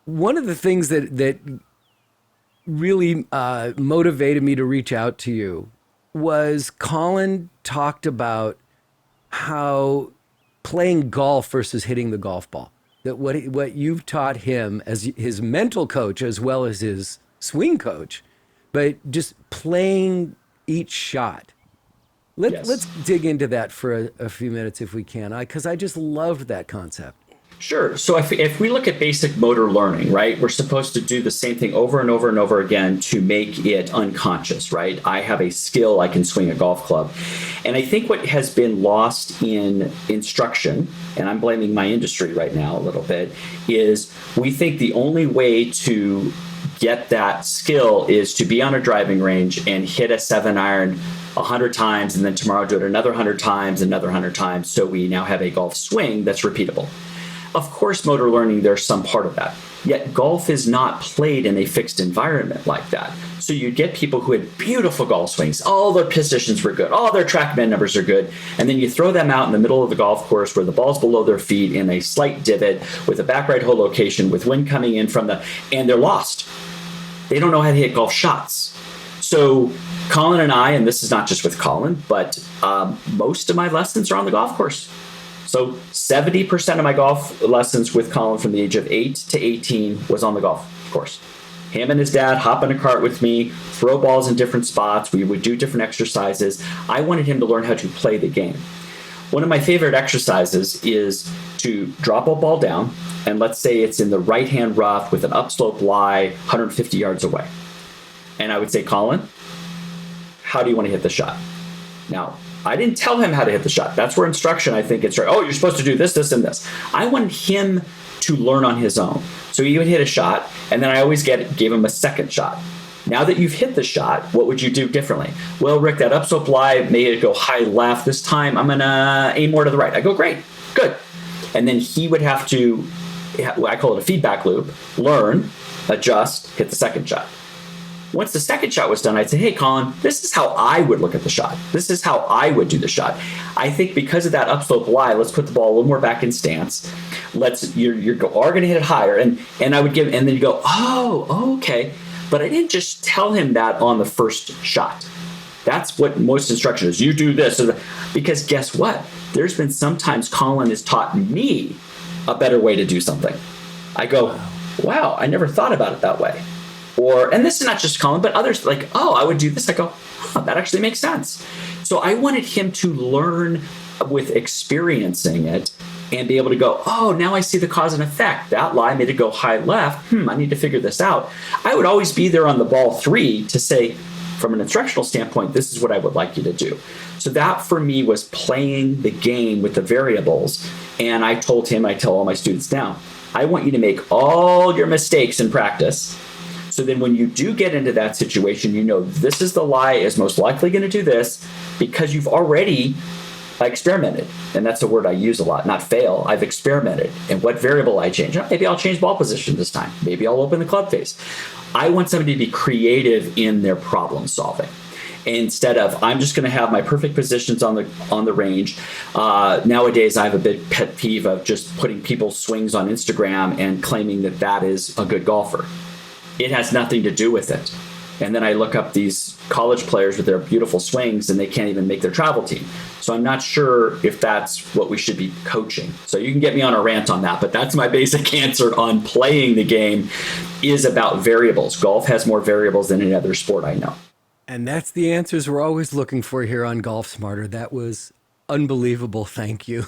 one of the things that really motivated me to reach out to you was Collin talked about how playing golf versus hitting the golf ball. That what you've taught him as his mental coach as well as his swing coach, but just playing each shot. Let's dig into that for a few minutes if we can, because I just loved that concept. Sure. So if we look at basic motor learning, right, we're supposed to do the same thing over and over and over again to make it unconscious, right? I have a skill, I can swing a golf club. And I think what has been lost in instruction, and I'm blaming my industry right now a little bit, is we think the only way to get that skill is to be on a driving range and hit a 7-iron 100 times, and then tomorrow do it another 100 times, another 100 times. So we now have a golf swing that's repeatable. Of course, motor learning, there's some part of that. Yet golf is not played in a fixed environment like that. So you get people who had beautiful golf swings. All their positions were good. All their TrackMan numbers are good. And then you throw them out in the middle of the golf course where the ball's below their feet in a slight divot with a back right hole location with wind coming in and they're lost. They don't know how to hit golf shots. So Collin and I, and this is not just with Collin, but most of my lessons are on the golf course. So 70% of my golf lessons with Collin from the age of 8 to 18 was on the golf course. Him and his dad hop in a cart with me, throw balls in different spots. We would do different exercises. I wanted him to learn how to play the game. One of my favorite exercises is to drop a ball down, and let's say it's in the right-hand rough with an upslope lie 150 yards away. And I would say, Collin, how do you want to hit the shot? Now, I didn't tell him how to hit the shot. That's where instruction, I think it's right. Oh, you're supposed to do this, this, and this. I wanted him to learn on his own. So he would hit a shot, and then I always gave him a second shot. Now that you've hit the shot, what would you do differently? Well, Rick, that upslope lie made it go high left. This time I'm going to aim more to the right. I go, great, good. And then he would have to, I call it a feedback loop, learn, adjust, hit the second shot. Once the second shot was done, I'd say, hey, Collin, this is how I would look at the shot. This is how I would do the shot. I think because of that upslope lie, let's put the ball a little more back in stance. You're going to hit it higher. And I would give, and then you go, oh, okay. But I didn't just tell him that on the first shot. That's what most instruction is. You do this. Because guess what? There's been sometimes Collin has taught me a better way to do something. I go, wow, I never thought about it that way. And this is not just Collin, but others like, oh, I would do this. I go, that actually makes sense. So I wanted him to learn with experiencing it and be able to go, oh, now I see the cause and effect. That lie made it go high left. I need to figure this out. I would always be there on the ball 3 to say, from an instructional standpoint, this is what I would like you to do. So that for me was playing the game with the variables. And I told him, I tell all my students now, I want you to make all your mistakes in practice. So then when you do get into that situation, you know this is the lie is most likely going to do this because you've already experimented. And that's a word I use a lot, not fail. I've experimented. And what variable I change? Maybe I'll change ball position this time. Maybe I'll open the club face. I want somebody to be creative in their problem solving. Instead of, I'm just going to have my perfect positions on the range. Nowadays, I have a big pet peeve of just putting people's swings on Instagram and claiming that is a good golfer. It has nothing to do with it. And then I look up these college players with their beautiful swings and they can't even make their travel team. So I'm not sure if that's what we should be coaching. So you can get me on a rant on that, but that's my basic answer on playing the game is about variables. Golf has more variables than any other sport I know. And that's the answers we're always looking for here on Golf Smarter. That was unbelievable. Thank you.